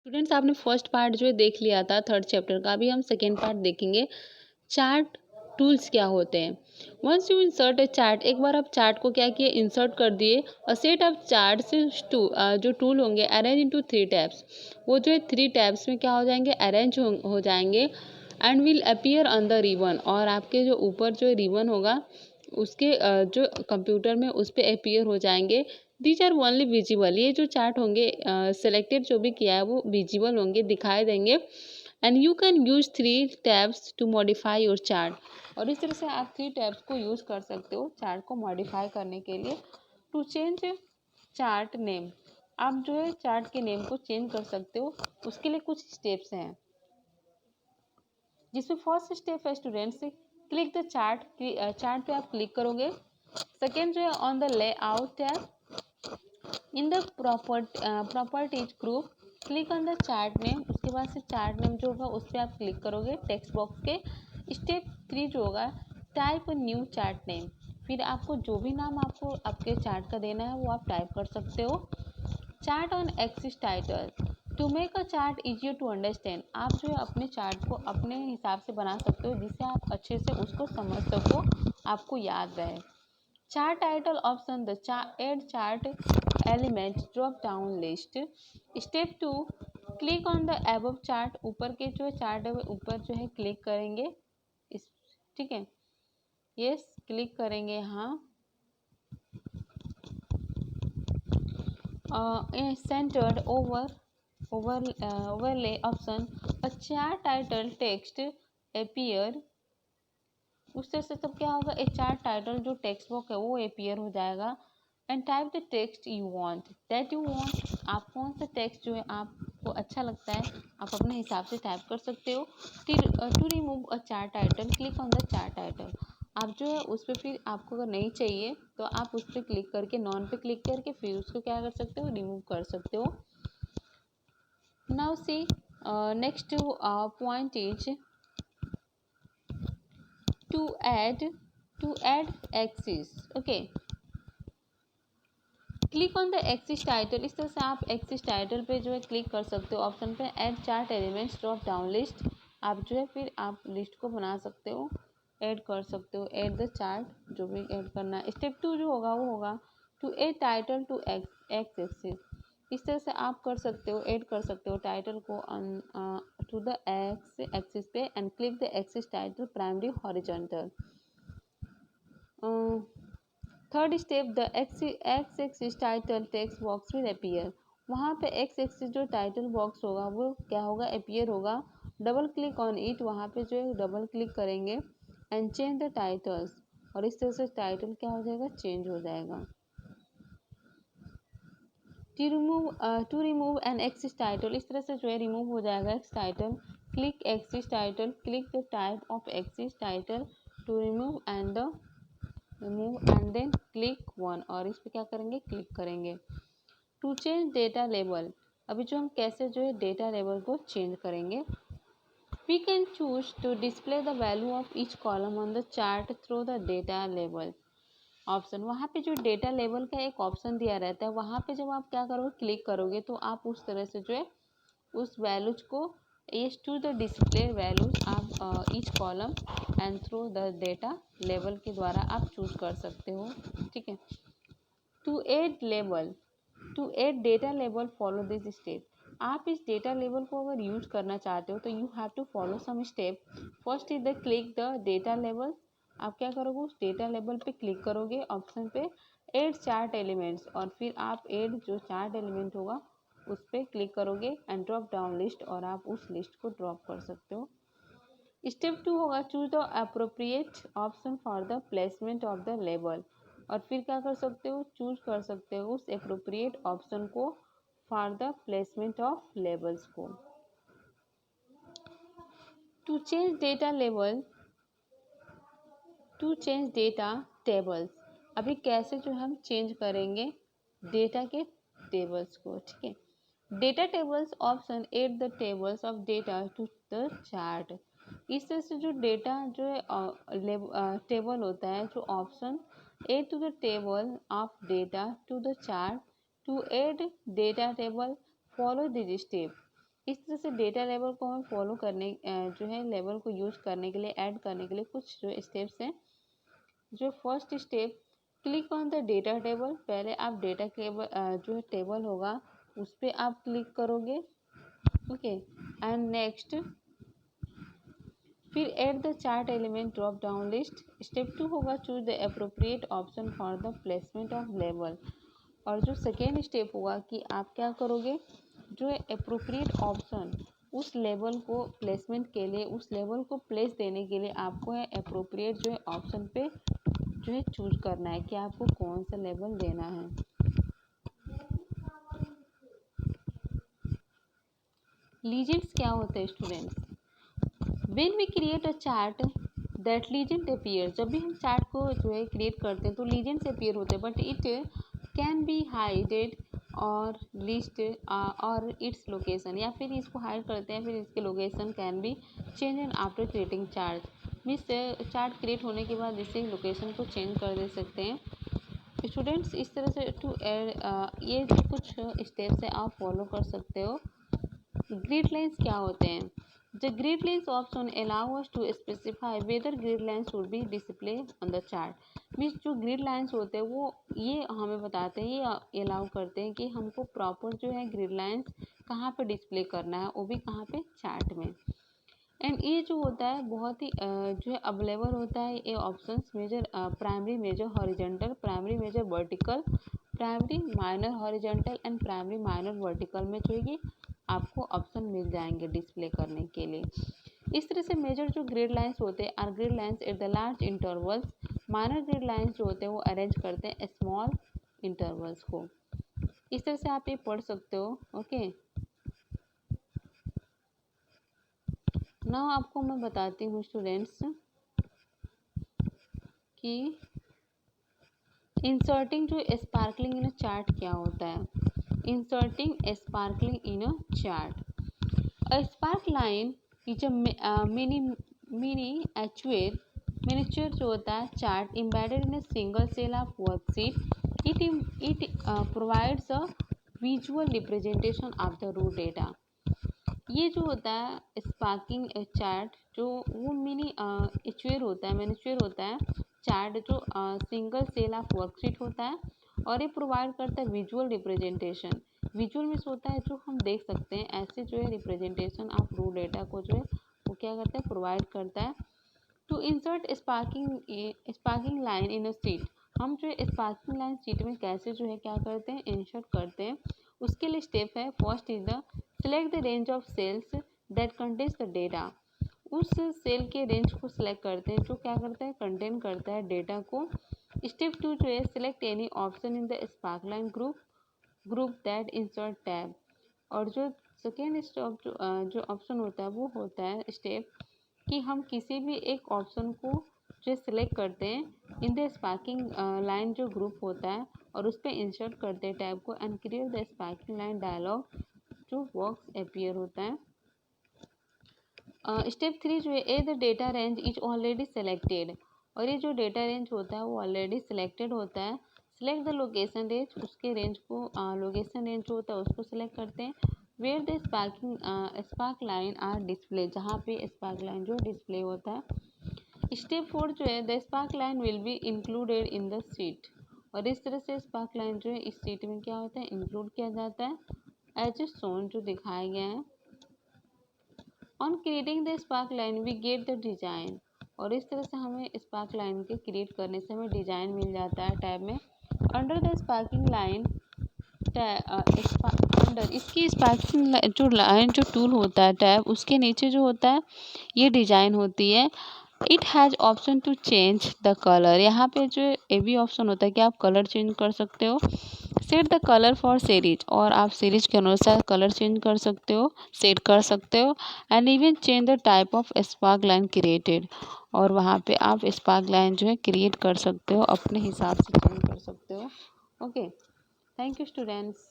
Students आपने first part जो है देख लिया था थर्ड चैप्टर का। अभी हम सेकेंड पार्ट देखेंगे। चार्ट टूल्स क्या होते हैं। Once you insert a chart, एक बार आप चार्ट को क्या किए, इंसर्ट कर दिए। और सेट ऑफ चार्ट्स जो टूल होंगे अरेंज इनटू 3 टैब्स, वो जो है 3 टैब्स में क्या हो जाएंगे, अरेंज हो जाएंगे। And will appear on the ribbon, और आपके जो ऊपर जो रिबन होगा उसके जो कंप्यूटर में उस पर अपीयर हो जाएंगे। दीज आर ओनली विजिबल, ये जो चार्ट होंगे सेलेक्टेड जो भी किया है वो विजिबल होंगे, दिखाई देंगे। And you can use 3 tabs to modify your chart, और इस तरह से आप 3 टैब्स को यूज कर सकते हो चार्ट को मॉडिफाई करने के लिए। टू चेंज चार्ट नेम, आप जो है चार्ट के नेम को चेंज कर सकते हो। उसके लिए कुछ स्टेप्स हैं, जिसमें फर्स्ट स्टेप है students, click the chart. Chart पे आप क्लिक करोगे। सेकेंड जो है on the layout tab, in the properties group click on the chart name. उसके बाद से चार्ट नेम जो होगा उस पर आप क्लिक करोगे टेक्स्ट बॉक्स के। स्टेप 3 जो होगा, type a new chart name, फिर आपको जो भी नाम आपको आपके चार्ट का देना है वो आप टाइप कर सकते हो। Chart on axis title, to make a chart easier to understand, आप जो है अपने चार्ट को अपने हिसाब से बना सकते हो जिससे आप अच्छे से उसको समझ सको, आपको याद रहे। Chart title option, the add chart element drop down list. Step 2, click on the above chart, ऊपर के जो चार्ट है ऊपर जो है क्लिक करेंगे इस, ठीक है, यस क्लिक करेंगे यहाँ। Centred overlay option, a chart title text appear, उस तरह से तब क्या होगा, एक चार्ट टाइटल जो टेक्स्ट बॉक्स है वो अपीयर हो जाएगा। And type the text you want, that you want, आप कौन सा टेक्स्ट जो है आपको अच्छा लगता है आप अपने हिसाब से टाइप कर सकते हो। To remove a chart title, click on the chart title, आप जो है उस पर फिर आपको अगर नहीं चाहिए तो आप उस पर क्लिक करके नॉन पे क्लिक करके फिर उसको क्या कर सकते हो, रिमूव कर सकते हो। Now see next point is to add axis. Okay, click on the axis title, इस तरह से आप एक्सिस टाइटल पे जो है क्लिक कर सकते हो ऑप्शन पे। Add chart elements drop down list, आप जो है फिर आप लिस्ट को बना सकते हो, ऐड कर सकते हो, ऐड द चार्ट जो भी ऐड करना है। स्टेप 2 जो होगा वो होगा to add title to x axis, इस तरह से आप कर सकते हो, ऐड कर सकते हो टाइटल को टू द एक्स एक्सिस पे। And click the axis title primary horizontal. Third step, the x axis title text box will appear, वहाँ पे एक्स एक्सिस जो टाइटल बॉक्स होगा वो क्या होगा, अपीयर होगा। डबल क्लिक ऑन इट, वहाँ पे जो है डबल क्लिक करेंगे। एंड चेंज द टाइटल्स, और इस तरह से टाइटल क्या हो जाएगा, चेंज हो जाएगा। To remove an axis title, इस तरह से जो है रिमूव हो जाएगा x title. Click axis title, click the type of axis title to remove and the remove and then click one, और इस पर क्या करेंगे, क्लिक करेंगे। टू चेंज डेटा लेबल, अभी जो हम कैसे जो है डेटा लेबल को चेंज करेंगे। We can choose to display the value of each column on the chart through the data label option, वहाँ पे जो डेटा लेवल का एक ऑप्शन दिया रहता है वहाँ पे जब आप क्या करोगे, क्लिक करोगे तो आप उस तरह से जो है उस वैल्यूज को as to the display values आप each column and through the data level के द्वारा आप चूज कर सकते हो, ठीक है। To add level, to add data level follow this step, आप इस डेटा लेवल को अगर यूज करना चाहते हो तो you have to follow some step. First is the click the data level, आप क्या करोगे, उस डेटा लेवल पे क्लिक करोगे ऑप्शन पे एड चार्ट एलिमेंट्स, और फिर आप एड जो चार्ट एलिमेंट होगा उस पर क्लिक करोगे एंड ड्रॉप डाउन लिस्ट, और आप उस लिस्ट को ड्रॉप कर सकते हो। स्टेप 2 होगा choose the appropriate option for the placement of the label, और फिर क्या कर सकते हो, चूज कर सकते हो उस अप्रोप्रिएट ऑप्शन को for the placement of labels को। To change data level, to change data tables, अभी कैसे जो हम चेंज करेंगे डेटा के टेबल्स को, ठीक है। Data tables option, add the tables of data to the chart, इस तरह से जो डेटा जो है टेबल होता है जो option, add to the table of data to the chart, to add data table follow this step, इस तरह से डेटा लेवल को हमें फॉलो करने जो है लेवल को यूज करने के लिए, ऐड करने के लिए कुछ जो स्टेप्स हैं। जो first step, click on the data table. पहले आप डेटा टेबल जो है टेबल होगा उस पर आप क्लिक करोगे। ओके, एंड नेक्स्ट फिर add the chart element drop down list. Step 2 होगा choose the appropriate option for the placement of level. और जो सेकेंड स्टेप होगा कि आप क्या करोगे, जो है अप्रोप्रिएट ऑप्शन उस लेवल को प्लेसमेंट के लिए, उस लेवल को प्लेस देने के लिए आपको है अप्रोप्रिएट जो है ऑप्शन पे जो है चूज करना है कि आपको कौन सा लेवल देना है। लीजेंड्स क्या होते हैं students? When we create a chart that legend appear, जब भी हम चार्ट को जो है क्रिएट करते हैं तो लीजेंड्स अपीयर होते हैं, बट इट कैन बी हाइडेड और लिस्ट और इट्स लोकेशन, या फिर इसको हाइड करते हैं फिर इसके location can be change and after creating chart. Means chart create होने के बाद इससे लोकेशन को चेंज कर दे सकते हैं। स्टूडेंट्स इस तरह से टू ऐड ये जो कुछ स्टेप्स हैं आप फॉलो कर सकते हो। ग्रिड लाइन्स क्या होते हैं? The grid lines option allow us to specify whether grid lines should be displayed on the chart। Means जो ग्रिड लाइन्स होते हैं वो ये हमें बताते हैं, ये अलाउ करते हैं कि हमको प्रॉपर जो है ग्रिड लाइन्स कहाँ पे डिस्प्ले करना है, वो भी कहाँ पे, चार्ट में। एंड ये जो होता है बहुत ही जो है अवेलेबल होता है ये options. Major primary major horizontal, primary major vertical, primary minor horizontal and primary minor vertical में जो है आपको ऑप्शन मिल जाएंगे डिस्प्ले करने के लिए। इस तरह से मेजर जो ग्रिड लाइंस होते हैं are grid lines at the large intervals. Minor grid lines जो होते हैं वो अरेंज करते हैं स्मॉल इंटरवल्स को। इस तरह से आप ये पढ़ सकते हो। ओके, नाउ आपको मैं बताती हूँ स्टूडेंट्स कि इंसर्टिंग जो स्पार्कलिंग इन अ चार्ट क्या होता है। Inserting sparkling in a chart, a spark line is a miniature जो होता है chart embedded in a single cell of worksheet। It provides a visual representation of the raw data। ये जो होता है स्पार्किंग चार्ट जो वो मिनीचर होता है चार्ट जो सिंगल सेल ऑफ वर्कशीट होता है और ये प्रोवाइड करता है विजुअल रिप्रेजेंटेशन। विजुअल मीन्स होता है जो हम देख सकते हैं, ऐसे जो है रिप्रेजेंटेशन ऑफ रो डेटा को जो है वो क्या करता है, प्रोवाइड करता है। To insert sparking line in a sheet, हम जो है स्पार्किंग लाइन सीट में कैसे जो है क्या करते हैं, इंसर्ट करते हैं। उसके लिए स्टेप है, first is the select the range of cells that contains the data. उस सेल के रेंज को सिलेक्ट करते हैं जो क्या करता है, कंटेन करता है डेटा को। स्टेप 2 जो है select any option in the spark line group that insert tab. और जो सेकेंड स्टेप जो ऑप्शन होता है वो होता है स्टेप कि हम किसी भी एक ऑप्शन को जो सिलेक्ट करते हैं इन द स्पार्किंग लाइन जो ग्रुप होता है और उस पर इंसर्ट करते हैं टैब को and create the sparking line dialog जो बॉक्स अपीयर होता है। स्टेप 3 जो है a the data range is already selected, और ये जो डेटा रेंज होता है वो ऑलरेडी सिलेक्टेड होता है। सिलेक्ट द लोकेशन रेंज, उसके रेंज को लोकेशन रेंज जो होता है उसको सिलेक्ट करते हैं। Where the spark line are display, जहाँ पे स्पार्क लाइन जो डिस्प्ले होता है। स्टेप 4 जो है the spark line will be included in the seat, और इस तरह से स्पार्क लाइन जो है इस सीट में क्या होता है, इंक्लूड किया जाता है एज ए शोन जो दिखाए गए हैं। On creating the spark line we get the design, और इस तरह से हमें स्पार्क लाइन के क्रिएट करने से हमें डिजाइन मिल जाता है टैब में। Under the sparking line under इसकी स्पार्किंग जो लाइन जो टूल होता है टैब उसके नीचे जो होता है ये डिजाइन होती है। It has option to change the colour, यहाँ पे जो ये भी ऑप्शन होता है कि आप कलर चेंज कर सकते हो। Set the colour for series, और आप सीरीज के अनुसार कलर चेंज कर सकते हो, सेट कर सकते हो। And even change the type of spark line created, और वहाँ पे आप स्पार्क लाइन जो है क्रिएट कर सकते हो, अपने हिसाब से चेंज कर सकते हो। Okay, thank you students.